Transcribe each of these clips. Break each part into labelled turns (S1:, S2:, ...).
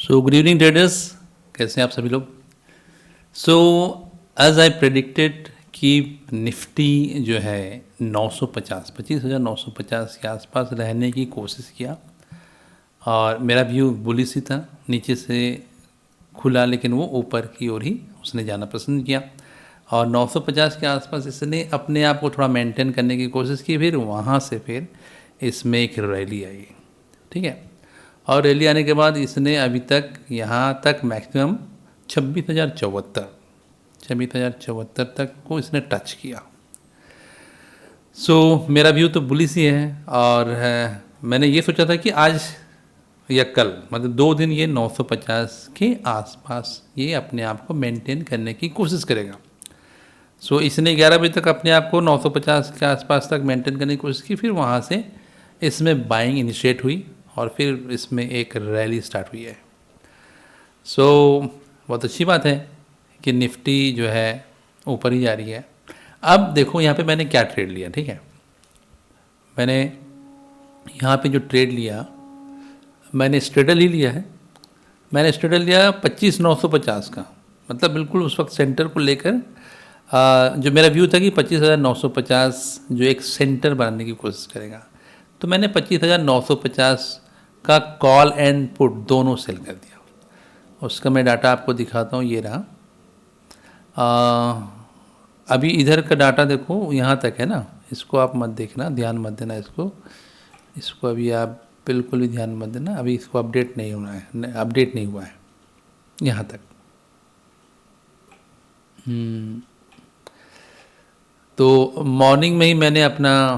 S1: So good evening traders, कैसे हैं आप सभी लोग। सो एज आई प्रेडिक्टेड कि निफ्टी जो है 950 25,950 के आसपास रहने की कोशिश किया और मेरा व्यू बुलिश ही था। नीचे से खुला लेकिन वो ऊपर की ओर ही उसने जाना पसंद किया और 950 के आसपास इसने अपने आप को थोड़ा मेंटेन करने की कोशिश की। फिर वहाँ से फिर इसमें एक रैली आई, ठीक है। और रैली आने के बाद इसने अभी तक यहाँ तक मैक्सिमम 26,074 तक को इसने टच किया। सो मेरा व्यू तो बुलिश ही है और मैंने ये सोचा था कि आज या कल मतलब 2 दिन ये 950 के आसपास ये अपने आप को मेंटेन करने की कोशिश करेगा। सो इसने 11 बजे तक अपने आप को 950 के आसपास तक मेंटेन करने की कोशिश की। फिर वहाँ से इसमें बाइंग इनिशिएट हुई और फिर इसमें एक रैली स्टार्ट हुई है। सो बहुत अच्छी बात है कि निफ्टी जो है ऊपर ही जा रही है। अब देखो यहाँ पे मैंने क्या ट्रेड लिया, ठीक है। मैंने यहाँ पे जो ट्रेड लिया मैंने स्ट्रेडल ही लिया है। मैंने स्ट्रेडल लिया 25,950 का, मतलब बिल्कुल उस वक्त सेंटर को लेकर जो मेरा व्यू था कि 25,950 जो एक सेंटर बनाने की कोशिश करेगा, तो मैंने 25,950 का कॉल एंड पुट दोनों सेल कर दिया। उसका मैं डाटा आपको दिखाता हूँ, ये रहा। अभी इधर का डाटा देखो, यहाँ तक है ना, इसको आप मत देखना, ध्यान मत देना इसको अभी आप बिल्कुल भी ध्यान मत देना। अभी इसको अपडेट नहीं होना है, अपडेट नहीं हुआ है यहाँ तक। तो मॉर्निंग में ही मैंने अपना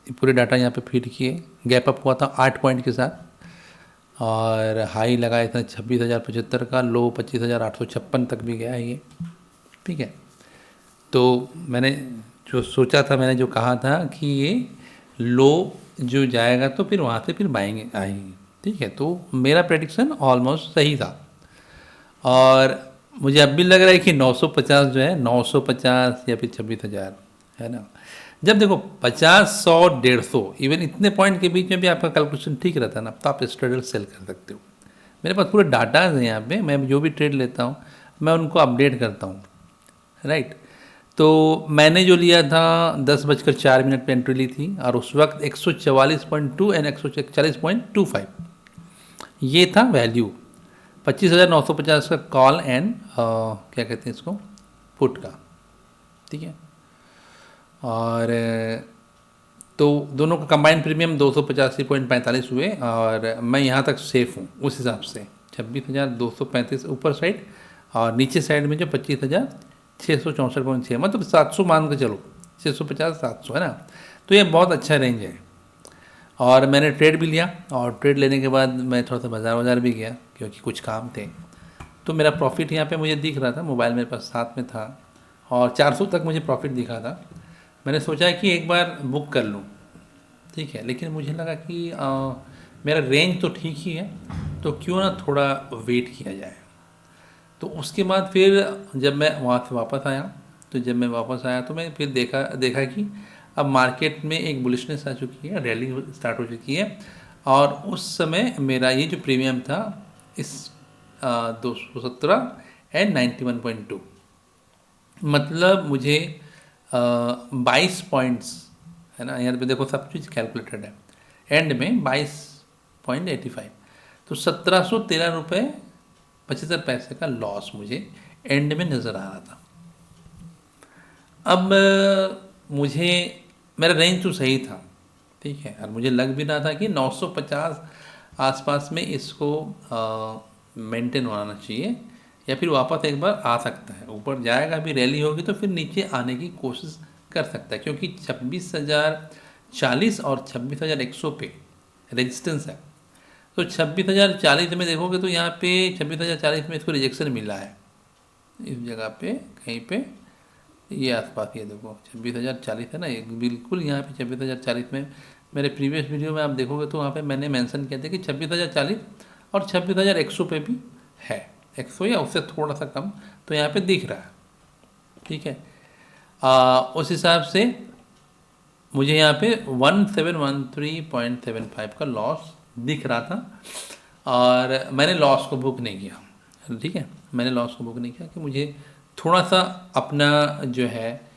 S1: पूरे डाटा यहाँ पे फीड किए। गैप अप हुआ था 8 पॉइंट के साथ और हाई लगाया था 26,075 का, लो 25,856 तक भी गया है ये, ठीक है। तो मैंने जो सोचा था, मैंने जो कहा था कि ये लो जो जाएगा तो फिर वहाँ से फिर बाइंग आएंगे, ठीक है। तो मेरा प्रेडिक्शन ऑलमोस्ट सही था और मुझे अब भी लग रहा है कि 950 जो है 950 या फिर 26,000 है ना। जब देखो 50, 100, 150 इवन इतने पॉइंट के बीच में भी आपका कैलकुलेशन ठीक रहता है ना, तो आप स्ट्रेडल सेल कर सकते हो। मेरे पास पूरे डाटाज हैं यहाँ पे, मैं जो भी ट्रेड लेता हूँ मैं उनको अपडेट करता हूँ, राइट। तो मैंने जो लिया था 10:04 पे एंट्री ली थी और उस वक्त 144.2 एंड 141.25 ये था वैल्यू। 25,950 का कॉल एंड क्या कहते हैं इसको, पुट का, ठीक है। और तो दोनों का कंबाइंड प्रीमियम 285.45 हुए और मैं यहाँ तक सेफ हूँ उस हिसाब से। 26,235 ऊपर साइड और नीचे साइड में जो 25,664.6, मतलब 700 मान के चलो, 650-700 है ना। तो ये बहुत अच्छा रेंज है। और मैंने ट्रेड भी लिया और ट्रेड लेने के बाद मैं थोड़ा सा बाज़ार भी गया क्योंकि कुछ काम थे। तो मेरा प्रॉफिट यहाँ पे मुझे दिख रहा था, मोबाइल मेरे पास साथ में था और 400 तक मुझे प्रॉफिट दिखा था। मैंने सोचा कि एक बार बुक कर लूँ, ठीक है। लेकिन मुझे लगा कि मेरा रेंज तो ठीक ही है, तो क्यों ना थोड़ा वेट किया जाए। तो उसके बाद फिर जब मैं वहाँ से वापस आया, तो मैं फिर देखा कि अब मार्केट में एक बुलिशनेस आ चुकी है, रैली स्टार्ट हो चुकी है। और उस समय मेरा ये जो प्रीमियम था इस 217 एंड 91.2, मतलब मुझे 22 पॉइंट्स है ना, यहाँ पे देखो सब चीज़ कैलकुलेटेड है। एंड में 22.85, तो 1,713 रुपये 75 पैसे का लॉस मुझे एंड में नज़र आ रहा था। अब मुझे मेरा रेंज तो सही था, ठीक है, और मुझे लग भी रहा था कि 950 आसपास में इसको मेंटेन होना चाहिए या फिर वापस एक बार आ सकता है। ऊपर जाएगा भी, रैली होगी तो फिर नीचे आने की कोशिश कर सकता है, क्योंकि 26,040 और 26,100 पे रेजिस्टेंस है। तो 26,040 में देखोगे तो यहाँ पे 26,040 में इसको रिजेक्शन मिला है इस जगह पे कहीं पे, ये आसपास ये देखो 26,040 है ना, ये बिल्कुल यहाँ पे 26,040 में। मेरे प्रीवियस वीडियो में आप देखोगे तो वहाँ पे मैंने मेंशन किया था कि 26,040 और 26,100 पे भी है, 100 या उससे थोड़ा सा कम, तो यहाँ पे दिख रहा है, ठीक है। उस हिसाब से मुझे यहाँ पे 1713.75 का लॉस दिख रहा था। और मैंने लॉस को बुक नहीं किया, ठीक है, मैंने लॉस को बुक नहीं किया कि मुझे थोड़ा सा अपना जो है,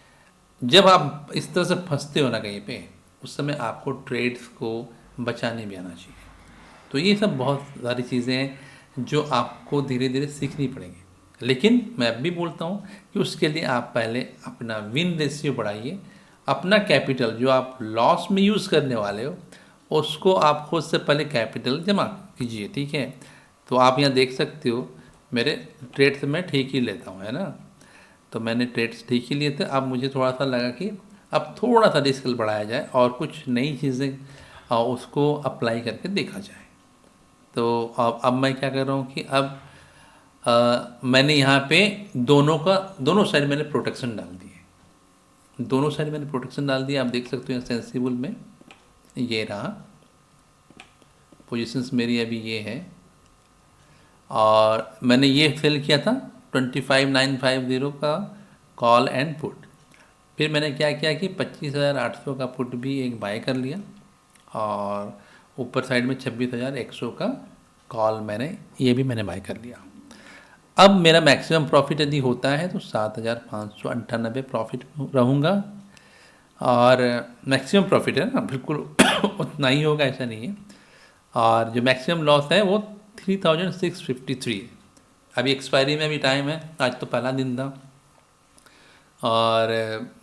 S1: जब आप इस तरह से फंसते हो ना कहीं पे, उस समय आपको ट्रेड्स को बचाने भी आना चाहिए। तो ये सब बहुत सारी चीज़ें हैं जो आपको धीरे धीरे सीखनी पड़ेंगी। लेकिन मैं अब भी बोलता हूँ कि उसके लिए आप पहले अपना विन रेशियो बढ़ाइए, अपना कैपिटल जो आप लॉस में यूज़ करने वाले हो उसको आप खुद से पहले कैपिटल जमा कीजिए, ठीक है। तो आप यहाँ देख सकते हो मेरे ट्रेड्स मैं ठीक ही लेता हूँ, है ना। तो मैंने ट्रेड्स ठीक ही लिए थे। अब मुझे थोड़ा सा लगा कि अब थोड़ा सा रिस्क बढ़ाया जाए और कुछ नई चीज़ें उसको अप्लाई करके देखा जाए। तो अब मैं क्या कर रहा हूँ कि अब मैंने यहाँ पे दोनों साइड मैंने प्रोटेक्शन डाल दिए, दोनों साइड मैंने प्रोटेक्शन डाल दिया। आप देख सकते हो सेंसिबल में ये रहा, पोजीशंस मेरी अभी ये है, और मैंने ये फिल किया था 25,950 का कॉल एंड पुट। फिर मैंने क्या किया कि 25,800 का पुट भी एक बाय कर लिया, और ऊपर साइड में 26,100 का कॉल ये भी मैंने बाय कर लिया। अब मेरा मैक्सिमम प्रॉफिट यदि होता है तो 7,598 प्रॉफिट रहूँगा, और मैक्सिमम प्रॉफिट है ना, बिल्कुल उतना ही होगा ऐसा नहीं है। और जो मैक्सिमम लॉस है वो 3,653 है। अभी एक्सपायरी में भी टाइम है, आज तो पहला दिन था, और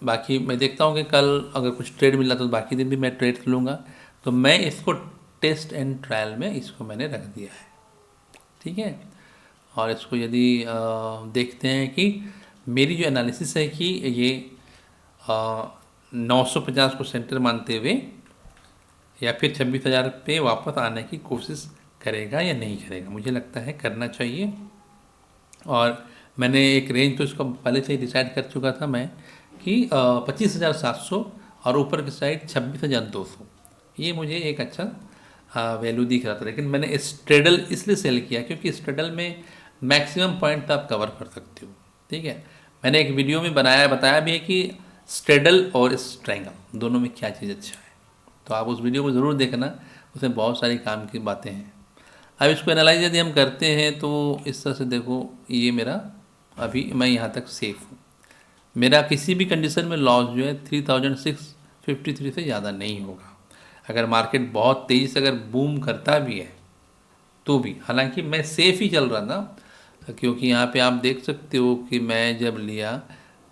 S1: बाकी मैं देखता हूँ कि कल अगर कुछ ट्रेड मिला तो बाकी दिन भी मैं ट्रेड लूँगा। तो मैं इसको टेस्ट एंड ट्रायल में इसको मैंने रख दिया है, ठीक है। और इसको यदि देखते हैं कि मेरी जो एनालिसिस है कि ये 950 को सेंटर मानते हुए या फिर 26,000 पे वापस आने की कोशिश करेगा या नहीं करेगा, मुझे लगता है करना चाहिए। और मैंने एक रेंज तो इसका पहले से ही डिसाइड कर चुका था मैं कि 25,700 और ऊपर की साइड 26,200, ये मुझे एक अच्छा वैल्यू दिख रहा था। लेकिन मैंने स्ट्रेडल इसलिए सेल किया क्योंकि स्ट्रेडल में मैक्सिमम पॉइंट आप कवर कर सकते हो, ठीक है। मैंने एक वीडियो में बताया भी है कि स्ट्रेडल और स्ट्रैंगल दोनों में क्या चीज़ अच्छा है, तो आप उस वीडियो को ज़रूर देखना, उसमें बहुत सारी काम की बातें हैं। अब इसको एनालाइज यदि हम करते हैं तो इस तरह से देखो, ये मेरा अभी मैं यहाँ तक सेफ हूँ, मेरा किसी भी कंडीशन में लॉस जो है 3,653 से ज़्यादा नहीं होगा। अगर मार्केट बहुत तेज़ी से अगर बूम करता भी है तो भी, हालांकि मैं सेफ ही चल रहा था, क्योंकि यहाँ पे आप देख सकते हो कि मैं जब लिया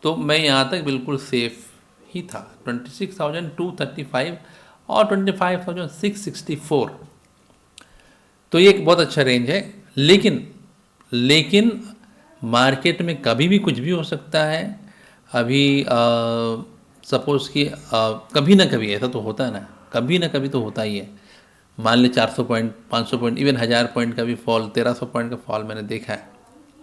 S1: तो मैं यहाँ तक बिल्कुल सेफ ही था, 26,235 और 25,664, तो ये एक बहुत अच्छा रेंज है। लेकिन मार्केट में कभी भी कुछ भी हो सकता है। अभी सपोज़ कि कभी ना कभी ऐसा तो होता है ना, कभी ना कभी तो होता ही है। मान ले 400 पॉइंट, 500 पॉइंट, इवन 1000 पॉइंट का भी फॉल, 1300 पॉइंट का फॉल मैंने देखा है,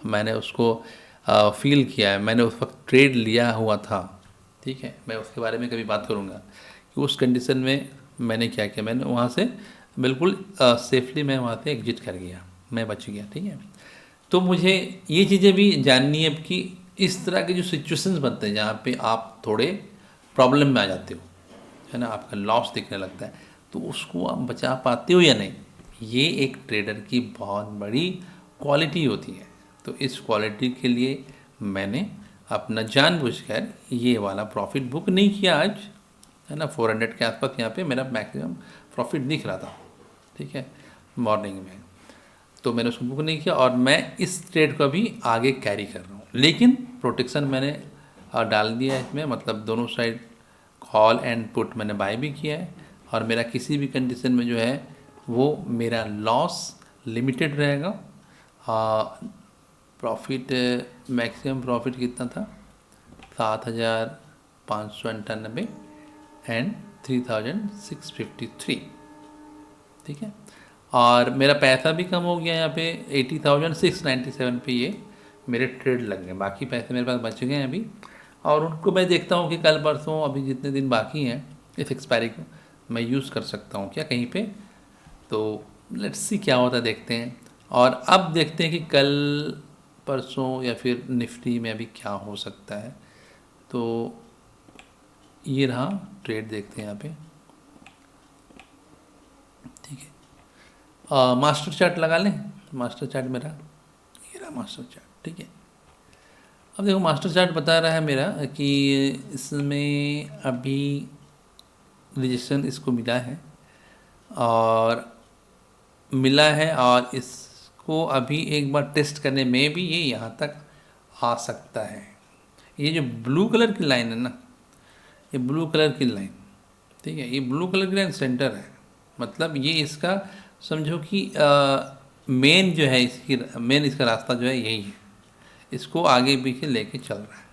S1: मैंने उसको फील किया है, मैंने उस वक्त ट्रेड लिया हुआ था, ठीक है। मैं उसके बारे में कभी बात करूँगा कि उस कंडीशन में मैंने क्या किया, मैंने वहाँ से बिल्कुल सेफली मैं वहाँ से एग्जिट कर गया, मैं बच गया, ठीक है। तो मुझे ये चीज़ें भी जाननी है कि इस तरह के जो सिचुएशंस बनते हैं जहाँ पे आप थोड़े प्रॉब्लम में आ जाते हो, है ना, आपका लॉस दिखने लगता है, तो उसको आप बचा पाते हो या नहीं, ये एक ट्रेडर की बहुत बड़ी क्वालिटी होती है। तो इस क्वालिटी के लिए मैंने अपना जानबूझकर ये वाला प्रॉफिट बुक नहीं किया आज, है ना। 400 के आसपास यहाँ पे मेरा मैक्सिमम प्रॉफिट दिख रहा था, ठीक है, मॉर्निंग में, तो मैंने उसको बुक नहीं किया और मैं इस ट्रेड को भी आगे कैरी कर रहा हूँ। लेकिन प्रोटेक्शन मैंने डाल दिया है इसमें, मतलब दोनों साइड कॉल एंड पुट मैंने बाय भी किया है, और मेरा किसी भी कंडीशन में जो है वो मेरा लॉस लिमिटेड रहेगा। प्रॉफिट मैक्सिमम प्रॉफिट कितना था, 7,598 एंड 3,653, ठीक है। और मेरा पैसा भी कम हो गया, यहाँ पे 80,697 पे ये मेरे ट्रेड लग गए, बाकी पैसे मेरे पास बच गए हैं अभी, और उनको मैं देखता हूँ कि कल परसों अभी जितने दिन बाकी हैं इस एक्सपायरी को मैं यूज़ कर सकता हूँ क्या कहीं पे। तो लेट्स सी क्या होता है, देखते हैं। और अब देखते हैं कि कल परसों या फिर निफ्टी में अभी क्या हो सकता है। तो ये रहा ट्रेड, देखते हैं यहाँ पे, ठीक है। मास्टर चार्ट लगा लें। मास्टर चार्ट मेरा ये रहा मास्टर चार्ट, ठीक है। अब देखो मास्टर चार्ट बता रहा है मेरा कि इसमें अभी रजिस्ट्रेशन इसको मिला है और इसको अभी एक बार टेस्ट करने में भी ये यहाँ तक आ सकता है। ये जो ब्लू कलर की लाइन है ना, ये ब्लू कलर की लाइन, ठीक है, ये ब्लू कलर की लाइन सेंटर है, मतलब ये इसका समझो कि मेन जो है इसकी मेन इसका रास्ता जो है यही है, इसको आगे पीछे लेके चल रहा है।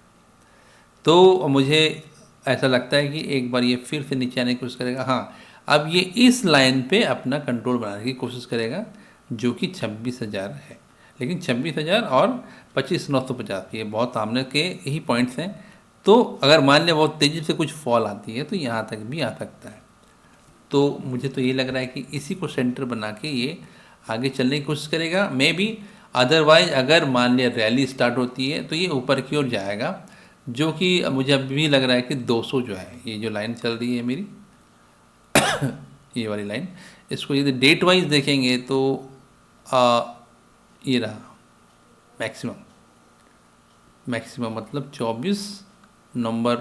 S1: तो मुझे ऐसा लगता है कि एक बार ये फिर से नीचे आने की कोशिश करेगा। हाँ, अब ये इस लाइन पे अपना कंट्रोल बनाने की कोशिश करेगा जो कि 26,000 है, लेकिन 26,000 और 25,950 ये बहुत सामने के ही पॉइंट्स हैं। तो अगर मान लिया बहुत तेज़ी से कुछ फॉल आती है तो यहाँ तक भी आ सकता है। तो मुझे तो ये लग रहा है कि इसी को सेंटर बना के ये आगे चलने की कोशिश करेगा मे बी। अदरवाइज अगर मान लिया रैली स्टार्ट होती है तो ये ऊपर की ओर जाएगा, जो कि मुझे अभी भी लग रहा है कि 200 जो है, ये जो लाइन चल रही है मेरी ये वाली लाइन, इसको यदि डेट वाइज देखेंगे तो ये रहा मैक्सिमम मतलब 24 नवंबर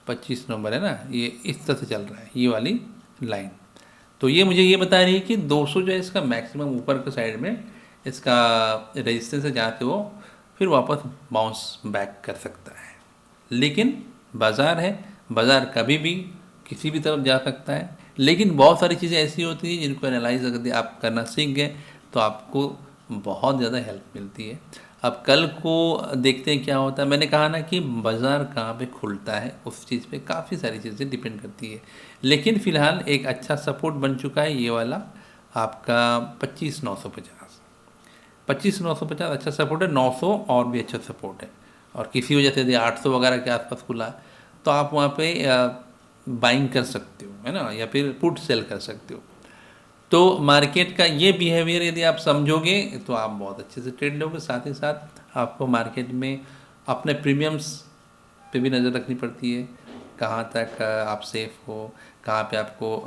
S1: 25 नवंबर है ना, ये इस तरह से चल रहा है ये वाली लाइन। तो ये मुझे ये बता रही है कि 200 जो है इसका मैक्सिमम ऊपर के साइड में इसका रेजिस्टेंस है, जहाँ से वो फिर वापस बाउंस बैक कर सकता है। लेकिन बाज़ार है, बाज़ार कभी भी किसी भी तरफ जा सकता है, लेकिन बहुत सारी चीज़ें ऐसी होती हैं जिनको एनालाइज अगर आप करना सीख गए तो आपको बहुत ज़्यादा हेल्प मिलती है। अब कल को देखते हैं क्या होता है। मैंने कहा ना कि बाज़ार कहाँ पे खुलता है उस चीज़ पे काफ़ी सारी चीज़ें डिपेंड करती है, लेकिन फ़िलहाल एक अच्छा सपोर्ट बन चुका है ये वाला आपका 25,950। 25,950 अच्छा सपोर्ट है, 900 और भी अच्छा सपोर्ट है। और किसी वजह से यदि 800 वगैरह के आसपास खुला तो आप वहाँ पे बाइंग कर सकते हो, है ना, या फिर पुट सेल कर सकते हो। तो मार्केट का ये बिहेवियर यदि आप समझोगे तो आप बहुत अच्छे से ट्रेड लोगे। साथ ही साथ आपको मार्केट में अपने प्रीमियम्स पे भी नज़र रखनी पड़ती है, कहाँ तक आप सेफ हो, कहाँ पे आपको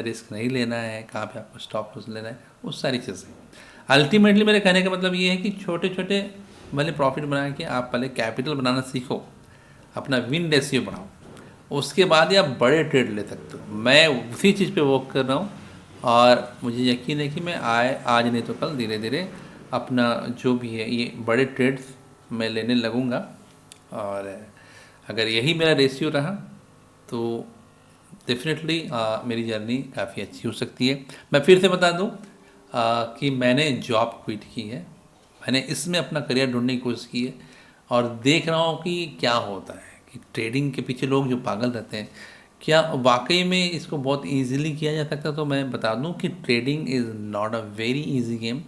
S1: रिस्क नहीं लेना है, कहाँ पे आपको स्टॉप लॉस लेना है, उस सारी चीज़ें। अल्टीमेटली मेरे कहने का मतलब ये है कि छोटे छोटे भले प्रॉफिट बना के आप पहले कैपिटल बनाना सीखो, अपना विन रेशियो बढ़ाओ, उसके बाद ही आप बड़े ट्रेड ले सकते हो। मैं उसी चीज़ पे वर्क कर रहा हूँ और मुझे यकीन है कि मैं आज नहीं तो कल धीरे धीरे अपना जो भी है ये बड़े ट्रेड्स मैं लेने लगूँगा। और अगर यही मेरा रेशियो रहा तो डेफिनेटली मेरी जर्नी काफ़ी अच्छी हो सकती है। मैं फिर से बता दूं कि मैंने जॉब क्विट की है, मैंने इसमें अपना करियर ढूंढने की कोशिश की है और देख रहा हूँ कि क्या होता है कि ट्रेडिंग के पीछे लोग जो पागल रहते हैं, क्या वाकई में इसको बहुत इजीली किया जा सकता। तो मैं बता दूं कि trading is not a very easy game,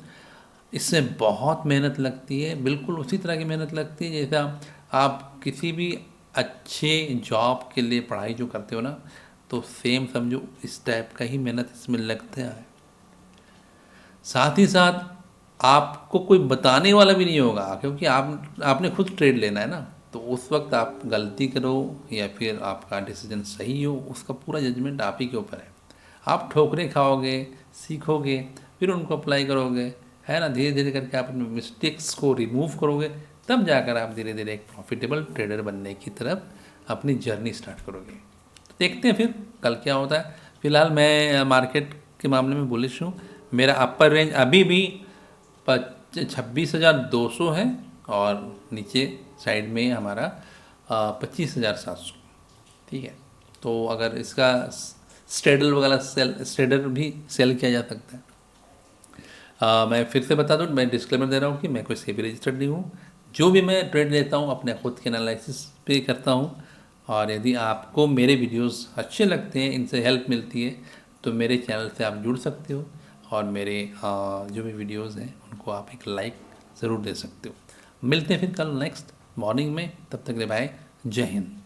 S1: इसमें बहुत मेहनत लगती है, बिल्कुल उसी तरह की मेहनत लगती है जैसा आप किसी भी अच्छे जॉब के लिए पढ़ाई जो करते हो ना, तो सेम समझो इस टाइप का ही मेहनत इसमें लगता है। साथ ही साथ आपको कोई बताने वाला भी नहीं होगा, क्योंकि आपने खुद ट्रेड लेना है ना, तो उस वक्त आप गलती करो या फिर आपका डिसीजन सही हो, उसका पूरा जजमेंट आप ही के ऊपर है। आप ठोकरें खाओगे, सीखोगे, फिर उनको अप्लाई करोगे, है ना, धीरे धीरे करके आप अपने मिस्टेक्स को रिमूव करोगे, तब जाकर आप धीरे धीरे एक प्रॉफिटेबल ट्रेडर बनने की तरफ अपनी जर्नी स्टार्ट करोगे। देखते हैं फिर कल क्या होता है। फिलहाल मैं मार्केट के मामले में बुलिश हूँ। मेरा अपर रेंज अभी भी 26,200 है और नीचे साइड में हमारा 25,700, ठीक है। तो अगर इसका स्ट्रेडल वगैरह स्ट्रेडर भी सेल किया जा सकता है। मैं फिर से बता दूँ, मैं डिस्क्लेमर दे रहा हूँ कि मैं कोई सेबी रजिस्टर्ड नहीं हूँ। जो भी मैं ट्रेड लेता हूँ अपने खुद के एनालिसिस पे करता हूँ, और यदि आपको मेरे वीडियोस अच्छे लगते हैं, इनसे हेल्प मिलती है, तो मेरे चैनल से आप जुड़ सकते हो और मेरे जो भी वीडियोस हैं उनको आप एक लाइक ज़रूर दे सकते हो। मिलते हैं फिर कल नेक्स्ट मॉर्निंग में, तब तक के लिए बाय, जय हिंद।